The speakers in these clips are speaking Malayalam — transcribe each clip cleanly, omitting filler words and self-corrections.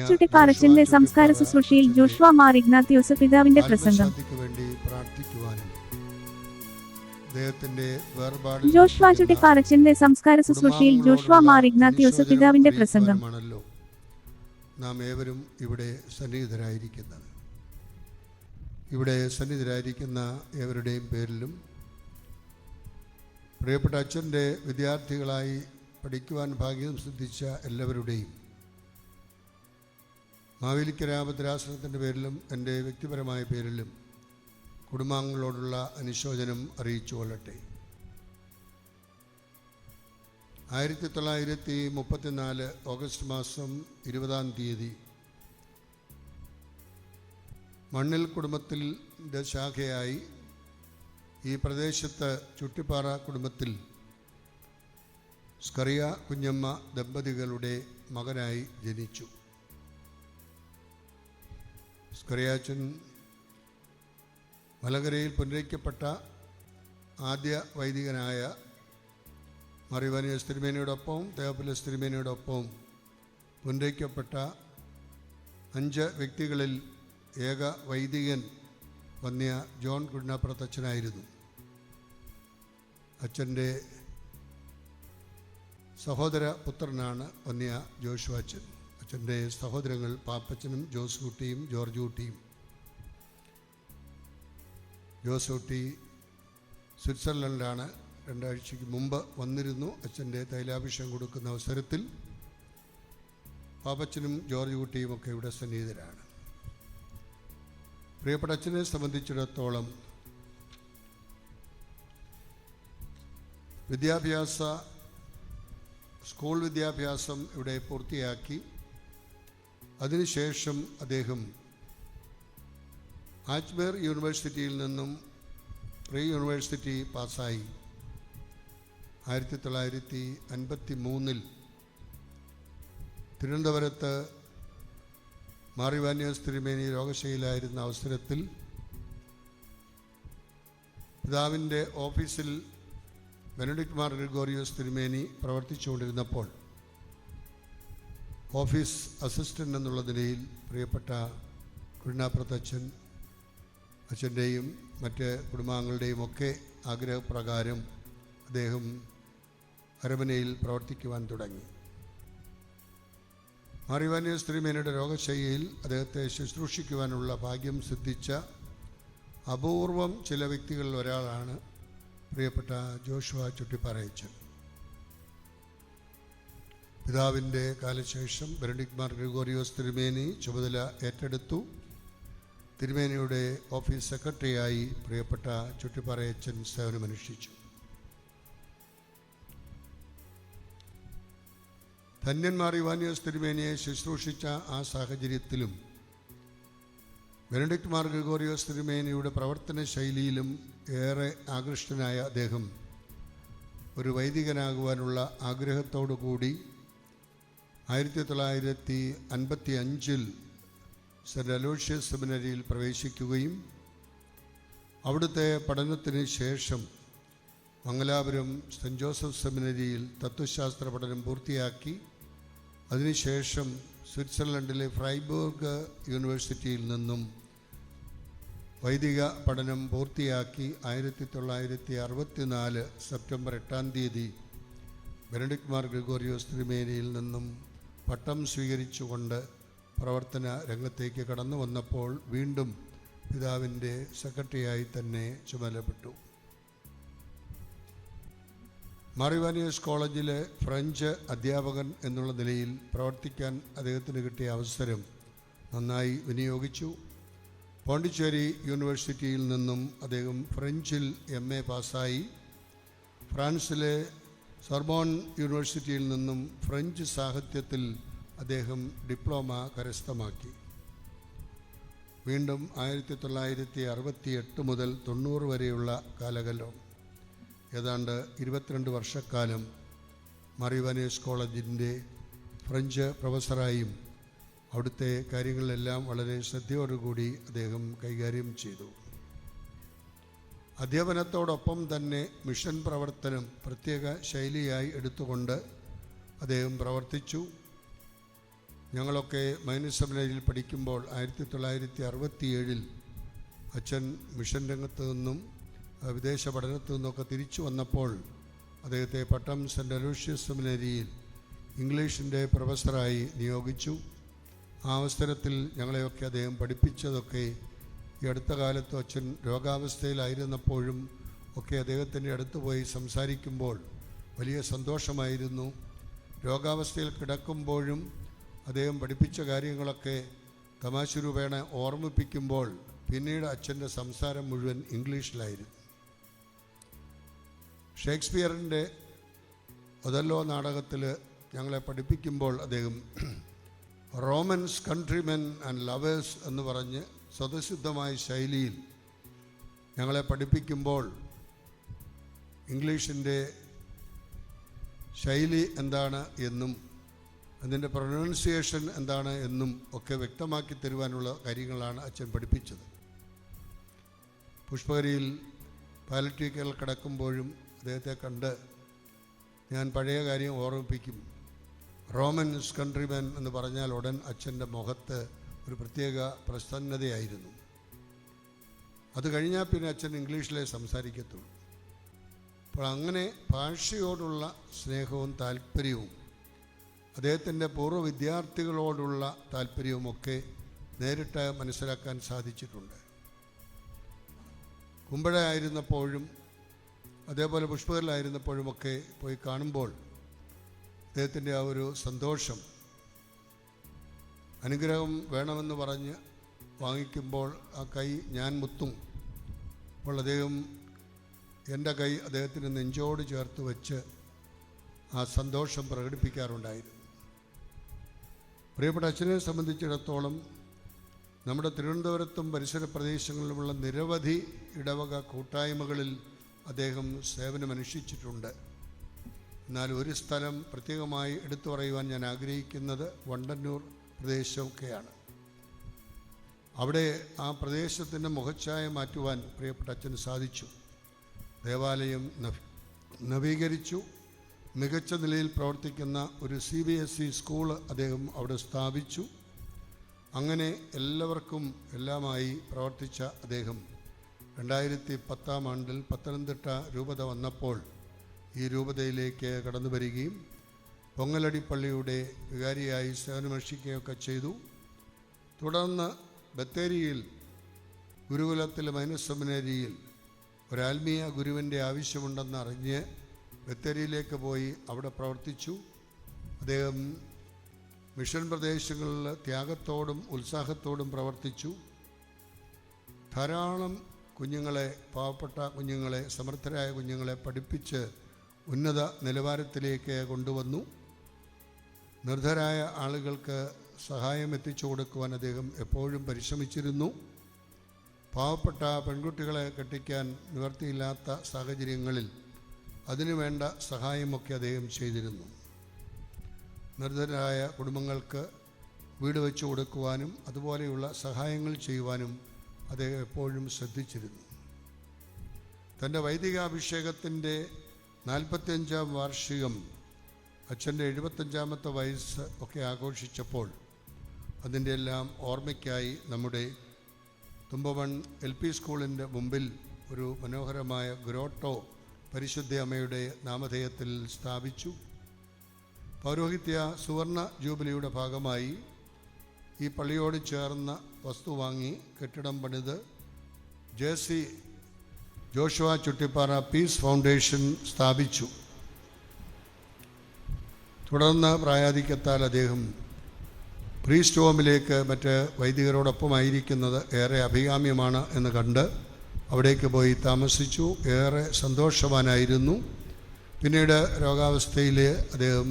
ചുട്ടിപ്പാറച്ചന്റെ സംസ്കാര ശുശ്രൂഷയിൽ ജോഷ്വ മാർ ഇഗ്നാത്യോസ് പിതാവിന്റെ പ്രസംഗം. ജോഷ്വ ചുട്ടിപ്പാറച്ചന്റെ സംസ്കാര ശുശ്രൂഷയിൽ ജോഷ്വ മാർ ഇഗ്നാത്യോസ് പിതാവിന്റെ പ്രസംഗം. നാം ഏവരും ഇവിടെ സന്നിധരായിരിക്കുന്ന ഏവരുടെയും പേരിലും പ്രിയപ്പെട്ട അച്ഛൻ്റെ വിദ്യാർത്ഥികളായി പഠിക്കുവാൻ ഭാഗ്യം സിദ്ധിച്ച എല്ലാവരുടെയും മാവേലിക്കര ഭദ്രാസനത്തിൻ്റെ പേരിലും എൻ്റെ വ്യക്തിപരമായ പേരിലും കുടുംബാംഗങ്ങളോടുള്ള അനുശോചനം അറിയിച്ചു കൊള്ളട്ടെ. 1934 ഓഗസ്റ്റ് മാസം 20-ാം തീയതി മണ്ണിൽ കുടുംബത്തിൻ്റെ ശാഖയായി ഈ പ്രദേശത്ത് ചുട്ടിപ്പാറ കുടുംബത്തിൽ സ്കറിയ കുഞ്ഞമ്മ ദമ്പതികളുടെ മകനായി ജനിച്ചു. സ്കറിയാച്ചൻ മലകരയിൽ പുനരയിക്കപ്പെട്ട ആദ്യ വൈദികനായ മറിവാനിയസ് തിരുമേനിയോടൊപ്പവും തേവപ്പലസ് തിരുമേനിയോടൊപ്പവും പുനരയിക്കപ്പെട്ട 5 വ്യക്തികളിൽ ഏക വൈദികൻ വന്യ ജോൺ കുഴിനാപ്പുറത്തച്ഛനായിരുന്നു. അച്ഛൻ്റെ സഹോദര പുത്രനാണ് വന്യ ജോഷുവ അച്ഛൻ. അച്ഛൻ്റെ സഹോദരങ്ങൾ പാപ്പച്ചനും ജോസ് കുട്ടിയും ജോർജ് കുട്ടിയും. ജോസ് കുട്ടി സ്വിറ്റ്സർലൻഡിലാണ് 2 ആഴ്ചയ്ക്ക് മുമ്പ് വന്നിരുന്നു. അച്ഛൻ്റെ തൈലാഭിഷേകം കൊടുക്കുന്ന അവസരത്തിൽ പാപ്പച്ചനും ജോർജ് കുട്ടിയും ഒക്കെ ഇവിടെ സന്നിഹിതരാണ്. പ്രിയപ്പെട്ട അച്ഛനെ സംബന്ധിച്ചിടത്തോളം സ്കൂൾ വിദ്യാഭ്യാസം ഇവിടെ പൂർത്തിയാക്കി അതിനുശേഷം അദ്ദേഹം ആജ്മീർ യൂണിവേഴ്സിറ്റിയിൽ നിന്നും പ്രീ യൂണിവേഴ്സിറ്റി പാസ്സായി 1953 തിരുവനന്തപുരത്ത് മാറിവാനിയസ് തിരുമേനി രോഗശൈലിയിലായിരുന്ന അവസരത്തിൽ പിതാവിൻ്റെ ഓഫീസിൽ ബെനഡിക്ട് മാർ ഗ്രിഗോറിയോസ് തിരുമേനി പ്രവർത്തിച്ചുകൊണ്ടിരുന്നപ്പോൾ ഓഫീസ് അസിസ്റ്റൻ്റ് എന്നുള്ള നിലയിൽ പ്രിയപ്പെട്ട കുഴിനാപ്പുറത്തച്ഛൻ അച്ഛൻ്റെയും മറ്റ് കുടുംബാംഗങ്ങളുടെയും ഒക്കെ ആഗ്രഹപ്രകാരം അദ്ദേഹം അരമനയിൽ പ്രവർത്തിക്കുവാൻ തുടങ്ങി. മാറിവാനിയസ് തിരുമേനിയുടെ രോഗശൈലിയിൽ അദ്ദേഹത്തെ ശുശ്രൂഷിക്കുവാനുള്ള ഭാഗ്യം സിദ്ധിച്ച അപൂർവം ചില വ്യക്തികളിൽ ഒരാളാണ് പ്രിയപ്പെട്ട ജോഷുവ ചുട്ടിപ്പാറയച്ചൻ. പിതാവിൻ്റെ കാലശേഷം ബെനഡിക്ട് മാർ ഗ്രിഗോറിയോസ് തിരുമേനി ചുമതല ഏറ്റെടുത്തു. തിരുമേനിയുടെ ഓഫീസ് സെക്രട്ടറിയായി പ്രിയപ്പെട്ട ചുട്ടിപ്പാറയച്ചൻ സേവനമനുഷ്ഠിച്ചു. ധന്യൻ മാറിവാനിയസ് തിരുമേനിയെ ശുശ്രൂഷിച്ച ആ സാഹചര്യത്തിലും ബെനഡിക്ട് മാർ ഗ്രിഗോറിയോസ് തിരുമേനിയുടെ പ്രവർത്തന ശൈലിയിലും ഏറെ ആകൃഷ്ടനായ അദ്ദേഹം ഒരു വൈദികനാകുവാനുള്ള ആഗ്രഹത്തോടു കൂടി 1955 സെൻറ്റ് അലോഷ്യസ് സെമിനറിയിൽ പ്രവേശിക്കുകയും അവിടുത്തെ പഠനത്തിന് ശേഷം മംഗലാപുരം സെൻറ്റ് ജോസഫ് സെമിനറിയിൽ തത്വശാസ്ത്ര പഠനം പൂർത്തിയാക്കി അതിനുശേഷം സ്വിറ്റ്സർലൻഡിലെ ഫ്രൈബൂർഗ് യൂണിവേഴ്സിറ്റിയിൽ നിന്നും വൈദിക പഠനം പൂർത്തിയാക്കി 1964 സെപ്റ്റംബർ 8-ാം തീയതി ബെനഡിക്ട് മാർ ഗ്രിഗോറിയോസ് തിരുമേനിയിൽ നിന്നും പട്ടം സ്വീകരിച്ചുകൊണ്ട് പ്രവർത്തന രംഗത്തേക്ക് കടന്നു വന്നപ്പോൾ വീണ്ടും പിതാവിൻ്റെ സെക്രട്ടറിയായി തന്നെ ചുമതലപ്പെട്ടു. മാറിവാനിയസ് കോളേജിലെ ഫ്രഞ്ച് അധ്യാപകൻ എന്നുള്ള നിലയിൽ പ്രവർത്തിക്കാൻ അദ്ദേഹത്തിന് കിട്ടിയ അവസരം നന്നായി വിനിയോഗിച്ചു. പോണ്ടിച്ചേരി യൂണിവേഴ്സിറ്റിയിൽ നിന്നും അദ്ദേഹം ഫ്രഞ്ചിൽ MA പാസ്സായി. ഫ്രാൻസിലെ സോർബോൺ യൂണിവേഴ്സിറ്റിയിൽ നിന്നും ഫ്രഞ്ച് സാഹിത്യത്തിൽ അദ്ദേഹം ഡിപ്ലോമ കരസ്ഥമാക്കി. വീണ്ടും 1968 മുതൽ 90 വരെയുള്ള കാലഘട്ടം ഏതാണ്ട് 22 വർഷക്കാലം മാറിവാനിയസ് കോളേജിൻ്റെ ഫ്രഞ്ച് പ്രൊഫസറായും അവിടുത്തെ കാര്യങ്ങളിലെല്ലാം വളരെ ശ്രദ്ധയോടുകൂടി അദ്ദേഹം കൈകാര്യം ചെയ്തു. അധ്യാപനത്തോടൊപ്പം തന്നെ മിഷൻ പ്രവർത്തനം പ്രത്യേക ശൈലിയായി എടുത്തുകൊണ്ട് അദ്ദേഹം പ്രവർത്തിച്ചു. ഞങ്ങളൊക്കെ മൈനസ് സെമിനാരിയിൽ പഠിക്കുമ്പോൾ 1967 അച്ഛൻ മിഷൻ രംഗത്ത് നിന്നും വിദേശ പഠനത്തു നിന്നൊക്കെ തിരിച്ചു വന്നപ്പോൾ അദ്ദേഹത്തെ പട്ടം സെൻറ്റ് അലോഷ്യസ് സെമിനാരിയിൽ ഇംഗ്ലീഷിൻ്റെ പ്രൊഫസറായി നിയോഗിച്ചു. ആ അവസരത്തിൽ ഞങ്ങളെയൊക്കെ അദ്ദേഹം പഠിപ്പിച്ചതൊക്കെ ഈ അടുത്ത കാലത്ത് അച്ഛൻ രോഗാവസ്ഥയിലായിരുന്നപ്പോഴും ഒക്കെ അദ്ദേഹത്തിൻ്റെ അടുത്ത് പോയി സംസാരിക്കുമ്പോൾ വലിയ സന്തോഷമായിരുന്നു. രോഗാവസ്ഥയിൽ കിടക്കുമ്പോഴും അദ്ദേഹം പഠിപ്പിച്ച കാര്യങ്ങളൊക്കെ തമാശ രൂപേണ ഓർമ്മിപ്പിക്കുമ്പോൾ പിന്നീട് അച്ഛൻ്റെ സംസാരം മുഴുവൻ ഇംഗ്ലീഷിലായിരുന്നു. ഷേക്സ്പിയറിൻ്റെ ഒതല്ലോ നാടകത്തിൽ ഞങ്ങളെ പഠിപ്പിക്കുമ്പോൾ അദ്ദേഹം റോമൻസ് കൺട്രിമെൻ ആൻഡ് ലവേഴ്സ് എന്ന് പറഞ്ഞ് സ്വതസിദ്ധമായ ശൈലിയിൽ ഞങ്ങളെ പഠിപ്പിക്കുമ്പോൾ ഇംഗ്ലീഷിൻ്റെ ശൈലി എന്താണ് എന്നും അതിൻ്റെ പ്രൊനൗൺസിയേഷൻ എന്താണ് എന്നും ഒക്കെ വ്യക്തമാക്കി തരുവാനുള്ള കാര്യങ്ങളാണ് അച്ഛൻ പഠിപ്പിച്ചത്. പുഷ്പഗിരിയിൽ പാലറ്റിക്കൽ കിടക്കുമ്പോഴും അദ്ദേഹത്തെ കണ്ട് ഞാൻ പഴയ കാര്യം ഓർമ്മിപ്പിക്കും. റോമൻസ് കൺട്രിമെൻ എന്ന് പറഞ്ഞാൽ ഉടൻ അച്ഛൻ്റെ മുഖത്ത് ഒരു പ്രത്യേക പ്രസന്നതയായിരുന്നു. അത് കഴിഞ്ഞാൽ പിന്നെ അച്ഛൻ ഇംഗ്ലീഷിലേ സംസാരിക്കത്തുള്ളൂ. അപ്പോൾ അങ്ങനെ ഭാഷയോടുള്ള സ്നേഹവും താല്പര്യവും അദ്ദേഹത്തിൻ്റെ പൂർവ്വ വിദ്യാർത്ഥികളോടുള്ള താല്പര്യവുമൊക്കെ നേരിട്ട് മനസ്സിലാക്കാൻ സാധിച്ചിട്ടുണ്ട്. കുമ്പഴ ആയിരുന്നപ്പോഴും അതേപോലെ പുഷ്പകറിലായിരുന്നപ്പോഴുമൊക്കെ പോയി കാണുമ്പോൾ അദ്ദേഹത്തിൻ്റെ ആ ഒരു സന്തോഷം, അനുഗ്രഹം വേണമെന്ന് പറഞ്ഞ് വാങ്ങിക്കുമ്പോൾ ആ കൈ ഞാൻ മുത്തും അപ്പോൾ അദ്ദേഹം എൻ്റെ കൈ അദ്ദേഹത്തിന് നെഞ്ചോട് ചേർത്ത് വെച്ച് ആ സന്തോഷം പ്രകടിപ്പിക്കാറുണ്ടായിരുന്നു. പ്രിയപ്പെട്ട അച്ഛനെ സംബന്ധിച്ചിടത്തോളം നമ്മുടെ തിരുവനന്തപുരത്തും പരിസര പ്രദേശങ്ങളിലുമുള്ള നിരവധി ഇടവക കൂട്ടായ്മകളിൽ അദ്ദേഹം സേവനമനുഷ്ഠിച്ചിട്ടുണ്ട്. എന്നാൽ ഒരു സ്ഥലം പ്രത്യേകമായി എടുത്തു പറയുവാൻ ഞാൻ ആഗ്രഹിക്കുന്നത് വണ്ടന്നൂർ പ്രദേശമൊക്കെയാണ്. അവിടെ ആ പ്രദേശത്തിൻ്റെ മുഖച്ഛായ മാറ്റുവാൻ പ്രിയപ്പെട്ട അച്ഛന് സാധിച്ചു. ദേവാലയം നവീകരിച്ചു. മികച്ച നിലയിൽ പ്രവർത്തിക്കുന്ന ഒരു CBSE സ്കൂള് അദ്ദേഹം അവിടെ സ്ഥാപിച്ചു. അങ്ങനെ എല്ലാവർക്കും എല്ലാമായി പ്രവർത്തിച്ച അദ്ദേഹം 2010 ആണ്ടിൽ പത്തനംതിട്ട രൂപത വന്നപ്പോൾ ഈ രൂപതയിലേക്ക് കടന്നു വരികയും പൊങ്ങലടി പള്ളിയുടെ വികാരിയായി സേവനമനുഷ്ഠിക്കുകയൊക്കെ ചെയ്തു. തുടർന്ന് ബത്തേരിയിൽ ഗുരുകുലത്തിലെ മൈനസ് സെമിനാരിയിൽ ഒരാത്മീയ ഗുരുവിൻ്റെ ആവശ്യമുണ്ടെന്ന് അറിഞ്ഞ് ബത്തേരിയിലേക്ക് പോയി അവിടെ പ്രവർത്തിച്ചു. അദ്ദേഹം മിഷൻ പ്രദേശങ്ങളിൽ ത്യാഗത്തോടും ഉത്സാഹത്തോടും പ്രവർത്തിച്ചു. ധാരാളം കുഞ്ഞുങ്ങളെ, പാവപ്പെട്ട കുഞ്ഞുങ്ങളെ, സമർത്ഥരായ കുഞ്ഞുങ്ങളെ പഠിപ്പിച്ച് ഉന്നത നിലവാരത്തിലേക്ക് കൊണ്ടുവന്നു. നിർധരായ ആളുകൾക്ക് സഹായം എത്തിച്ചു കൊടുക്കുവാൻ അദ്ദേഹം എപ്പോഴും പരിശ്രമിച്ചിരുന്നു. പാവപ്പെട്ട പെൺകുട്ടികളെ കെട്ടിക്കാൻ നിവൃത്തിയില്ലാത്ത സാഹചര്യങ്ങളിൽ അതിനുവേണ്ട സഹായമൊക്കെ അദ്ദേഹം ചെയ്തിരുന്നു. നിർധനരായ കുടുംബങ്ങൾക്ക് വീട് വെച്ചു കൊടുക്കുവാനും അതുപോലെയുള്ള സഹായങ്ങൾ ചെയ്യുവാനും അദ്ദേഹം എപ്പോഴും ശ്രദ്ധിച്ചിരുന്നു. തൻ്റെ വൈദികാഭിഷേകത്തിൻ്റെ 45-ാം വാർഷികം, അച്ഛൻ്റെ 75-ാമത്തെ വയസ്സ് ഒക്കെ ആഘോഷിച്ചപ്പോൾ അതിൻ്റെ എല്ലാം ഓർമ്മയ്ക്കായി നമ്മുടെ തുമ്പമൺ LP സ്കൂളിൻ്റെ മുമ്പിൽ ഒരു മനോഹരമായ ഗ്രോട്ടോ പരിശുദ്ധ അമ്മയുടെ നാമധേയത്തിൽ സ്ഥാപിച്ചു. പൗരോഹിത്യ സുവർണ ജൂബിലിയുടെ ഭാഗമായി ഈ പള്ളിയോട് ചേർന്ന വസ്തു വാങ്ങി കെട്ടിടം പണിത് JC Joshua Chuttippara piece foundation സ്ഥാപിച്ചു. തുടർന്ന് പ്രായാധിക്യത്താൽ അദ്ദേഹം പ്രീസ്റ്റ് ഹോമിലേക്ക് മറ്റ് വൈദികരോടൊപ്പമായിരിക്കുന്നത് ഏറെ അഭികാമ്യമാണ് എന്ന് കണ്ട് അവിടേക്ക് പോയി താമസിച്ചു. ഏറെ സന്തോഷവാനായിരുന്നു. പിന്നീട് രോഗാവസ്ഥയിൽ അദ്ദേഹം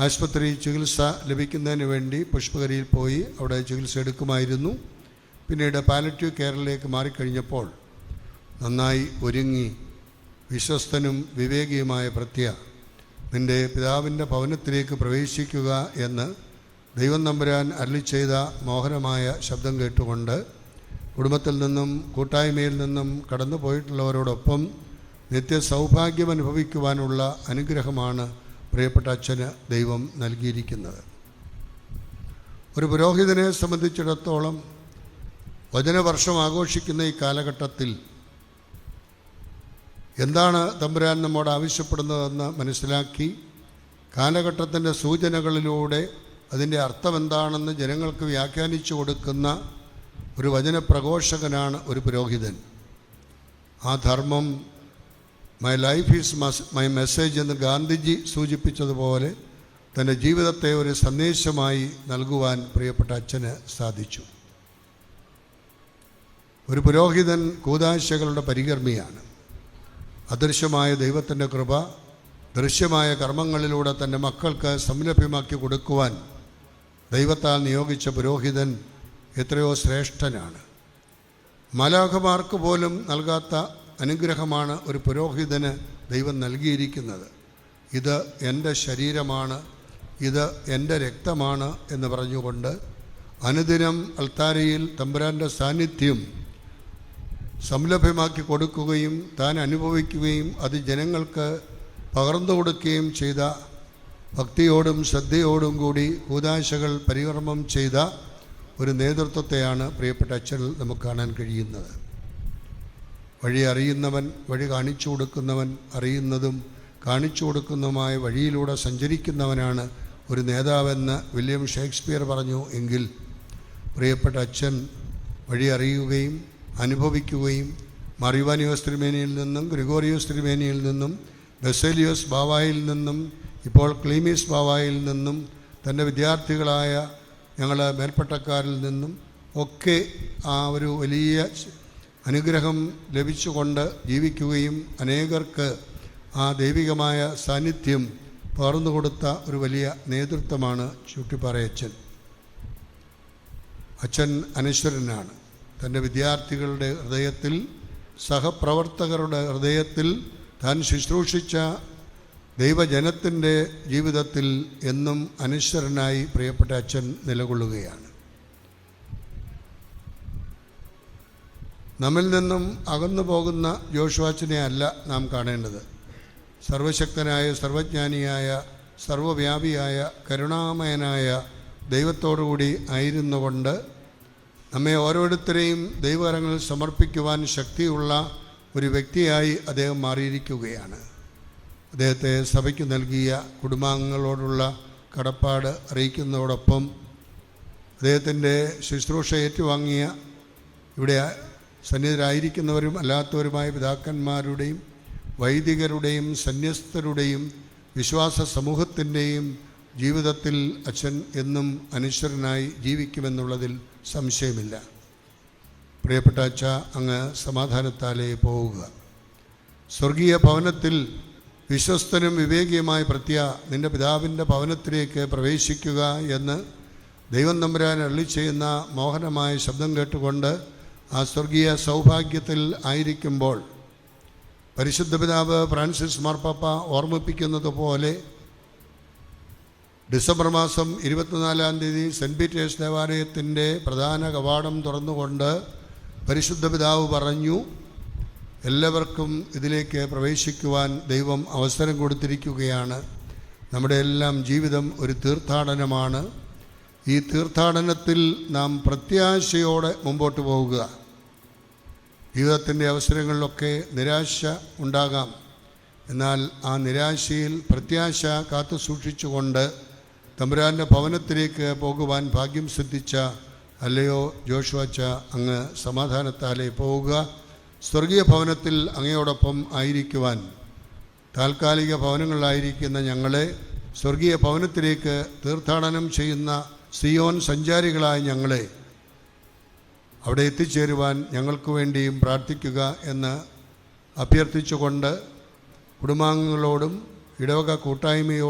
ആശുപത്രി ചികിത്സ ലഭിക്കുന്നതിന് വേണ്ടി പുഷ്പഗിരിയിൽ പോയി അവിടെ ചികിത്സ എടുക്കുമായിരുന്നു. പിന്നീട് പാലറ്റീവ് കെയറിലേക്ക് മാറിക്കഴിഞ്ഞപ്പോൾ നന്നായി ഒരുങ്ങി വിശ്വസ്തനും വിവേകിയുമായ ഭൃത്യ, നിൻ്റെ പിതാവിൻ്റെ ഭവനത്തിലേക്ക് പ്രവേശിക്കുക എന്ന് ദൈവം തമ്പുരാൻ അരുളി ചെയ്ത മോഹനമായ ശബ്ദം കേട്ടുകൊണ്ട് കുടുംബത്തിൽ നിന്നും കൂട്ടായ്മയിൽ നിന്നും കടന്നു പോയിട്ടുള്ളവരോടൊപ്പം നിത്യസൗഭാഗ്യം അനുഭവിക്കുവാനുള്ള അനുഗ്രഹമാണ് പ്രിയപ്പെട്ട അച്ഛന് ദൈവം നൽകിയിരിക്കുന്നത്. ഒരു പുരോഹിതനെ സംബന്ധിച്ചിടത്തോളം വചനവർഷം ആഘോഷിക്കുന്ന ഈ കാലഘട്ടത്തിൽ എന്താണ് തമ്പുരാൻ നമ്മോട് ആവശ്യപ്പെടുന്നതെന്ന് മനസ്സിലാക്കി കാലഘട്ടത്തിൻ്റെ സൂചനകളിലൂടെ അതിൻ്റെ അർത്ഥമെന്താണെന്ന് ജനങ്ങൾക്ക് വ്യാഖ്യാനിച്ചു കൊടുക്കുന്ന ഒരു വചനപ്രഘോഷകനാണ് ഒരു പുരോഹിതൻ. ആ ധർമ്മം my life is my message എന്ന് ഗാന്ധിജി സൂചിപ്പിച്ചതുപോലെ തൻ്റെ ജീവിതത്തെ ഒരു സന്ദേശമായി നൽകുവാൻ പ്രിയപ്പെട്ട അച്ഛന് സാധിച്ചു. ഒരു പുരോഹിതൻ കൂദാശകളുടെ പരികർമ്മിയാണ്. അദൃശ്യമായ ദൈവത്തിൻ്റെ കൃപ ദൃശ്യമായ കർമ്മങ്ങളിലൂടെ തൻ്റെ മക്കൾക്ക് സംലഭ്യമാക്കി കൊടുക്കുവാൻ ദൈവത്താൽ നിയോഗിച്ച പുരോഹിതൻ എത്രയോ ശ്രേഷ്ഠനാണ്. മാലാഖമാർക്ക് പോലും നൽകാത്ത അനുഗ്രഹമാണ് ഒരു പുരോഹിതന് ദൈവം നൽകിയിരിക്കുന്നത്. ഇത് എൻ്റെ ശരീരമാണ്, ഇത് എൻ്റെ രക്തമാണ് എന്ന് പറഞ്ഞുകൊണ്ട് അനുദിനം അൾത്താരയിൽ തമ്പുരാൻ്റെ സാന്നിധ്യം സംലഭ്യമാക്കി കൊടുക്കുകയും താൻ അനുഭവിക്കുകയും അത് ജനങ്ങൾക്ക് പകർന്നു കൊടുക്കുകയും ചെയ്ത ഭക്തിയോടും ശ്രദ്ധയോടും കൂടി കൂദാശകൾ പരികർമ്മം ചെയ്ത ഒരു നേതൃത്വത്തെയാണ് പ്രിയപ്പെട്ട അച്ഛനിൽ നമുക്ക് കാണാൻ കഴിയുന്നത്. വഴി അറിയുന്നവൻ, വഴി കാണിച്ചു കൊടുക്കുന്നവൻ, അറിയുന്നതും കാണിച്ചു കൊടുക്കുന്നതുമായ വഴിയിലൂടെ സഞ്ചരിക്കുന്നവനാണ് ഒരു നേതാവെന്ന് വില്യം ഷേക്സ്പിയർ പറഞ്ഞു. എങ്കിൽ പ്രിയപ്പെട്ട അച്ഛൻ വഴി അറിയുകയും അനുഭവിക്കുകയും മറിവാനിയോസ് തിരുമേനിയിൽ നിന്നും ഗ്രിഗോറിയോസ് തിരുമേനിയിൽ നിന്നും ബസേലിയോസ് ബാവായിൽ നിന്നും ഇപ്പോൾ ക്ലീമീസ് ബാവായിൽ നിന്നും തൻ്റെ വിദ്യാർത്ഥികളായ ഞങ്ങൾ മേൽപ്പട്ടക്കാരിൽ നിന്നും ഒക്കെ ആ ഒരു വലിയ അനുഗ്രഹം ലഭിച്ചുകൊണ്ട് ജീവിക്കുകയും അനേകർക്ക് ആ ദൈവികമായ സാന്നിധ്യം പകർന്നു കൊടുത്ത ഒരു വലിയ നേതൃത്വമാണ് ചുട്ടിപ്പാറയച്ചൻ. അച്ഛൻ അനശ്വരനാണ്. തൻ്റെ വിദ്യാർത്ഥികളുടെ ഹൃദയത്തിൽ, സഹപ്രവർത്തകരുടെ ഹൃദയത്തിൽ, താൻ ശുശ്രൂഷിച്ച ദൈവജനത്തിൻ്റെ ജീവിതത്തിൽ എന്നും അനശ്വരനായി പ്രിയപ്പെട്ട അച്ഛൻ നിലകൊള്ളുകയാണ്. നമ്മിൽ നിന്നും അകന്നു പോകുന്ന ജോഷുവാച്ചനെ അല്ല നാം കാണേണ്ടത്. സർവശക്തനായ, സർവജ്ഞാനിയായ, സർവവ്യാപിയായ, കരുണാമയനായ ദൈവത്തോടുകൂടി ആയിരുന്നുകൊണ്ട് നമ്മെ ഓരോരുത്തരെയും ദൈവകരങ്ങളിൽ സമർപ്പിക്കുവാൻ ശക്തിയുള്ള ഒരു വ്യക്തിയായി അദ്ദേഹം മാറിയിരിക്കുകയാണ്. അദ്ദേഹത്തെ സഭയ്ക്ക് നൽകിയ കുടുംബാംഗങ്ങളോടുള്ള കടപ്പാട് അറിയിക്കുന്നതോടൊപ്പം അദ്ദേഹത്തിൻ്റെ ശുശ്രൂഷ ഏറ്റുവാങ്ങിയ ഇവിടെ സന്നിധരായിരിക്കുന്നവരും അല്ലാത്തവരുമായ പിതാക്കന്മാരുടെയും വൈദികരുടെയും സന്യസ്തരുടെയും വിശ്വാസ സമൂഹത്തിൻ്റെയും ജീവിതത്തിൽ അച്ഛൻ എന്നും അനശ്വരനായി ജീവിക്കുമെന്നുള്ളതിൽ സംശയമില്ല. പ്രിയപ്പെട്ട അച്ഛ, അങ്ങ് സമാധാനത്താലേ പോവുക. സ്വർഗീയ ഭവനത്തിൽ വിശ്വസ്തനും വിവേകിയുമായ പ്രത്യ നിൻ്റെ പിതാവിൻ്റെ ഭവനത്തിലേക്ക് പ്രവേശിക്കുക എന്ന് ദൈവം തമ്പുരാൻ അരുളി ചെയ്യുന്ന മോഹനമായ ശബ്ദം കേട്ടുകൊണ്ട് ആ സ്വർഗീയ സൗഭാഗ്യത്തിൽ ആയിരിക്കുമ്പോൾ പരിശുദ്ധ പിതാവ് ഫ്രാൻസിസ് മാർപ്പാപ്പ ഓർമ്മിപ്പിക്കുന്നത് പോലെ ഡിസംബർ മാസം 24-ാം തീയതി സെൻറ്റ് പീറ്റേഴ്സ് ദേവാലയത്തിൻ്റെ പ്രധാന കവാടം തുറന്നുകൊണ്ട് പരിശുദ്ധ പിതാവ് പറഞ്ഞു, എല്ലാവർക്കും ഇതിലേക്ക് പ്രവേശിക്കുവാൻ ദൈവം അവസരം കൊടുത്തിരിക്കുകയാണ്. നമ്മുടെ എല്ലാം ജീവിതം ഒരു തീർത്ഥാടനമാണ്. ഈ തീർത്ഥാടനത്തിൽ നാം പ്രത്യാശയോടെ മുമ്പോട്ട് പോവുക. ജീവിതത്തിൻ്റെ അവസരങ്ങളിലൊക്കെ നിരാശ ഉണ്ടാകാം. എന്നാൽ ആ നിരാശയിൽ പ്രത്യാശ കാത്തു സൂക്ഷിച്ചുകൊണ്ട് തമ്പുരാൻ്റെ ഭവനത്തിലേക്ക് പോകുവാൻ ഭാഗ്യം സിദ്ധിച്ച അല്ലയോ ജോഷുവച്ച, അങ്ങ് സമാധാനത്താലേ പോവുക. സ്വർഗീയ ഭവനത്തിൽ അങ്ങയോടൊപ്പം ആയിരിക്കുവാൻ താൽക്കാലിക ഭവനങ്ങളിലായിരിക്കുന്ന ഞങ്ങളെ സ്വർഗീയ ഭവനത്തിലേക്ക് തീർത്ഥാടനം ചെയ്യുന്ന സിയോൻ സഞ്ചാരികളായ ഞങ്ങളെ അവിടെ എത്തിച്ചേരുവാൻ ഞങ്ങൾക്ക് വേണ്ടിയും പ്രാർത്ഥിക്കുക എന്ന് അഭ്യർത്ഥിച്ചുകൊണ്ട് കുടുംബാംഗങ്ങളോടും ഇടവക കൂട്ടായ്മയോടും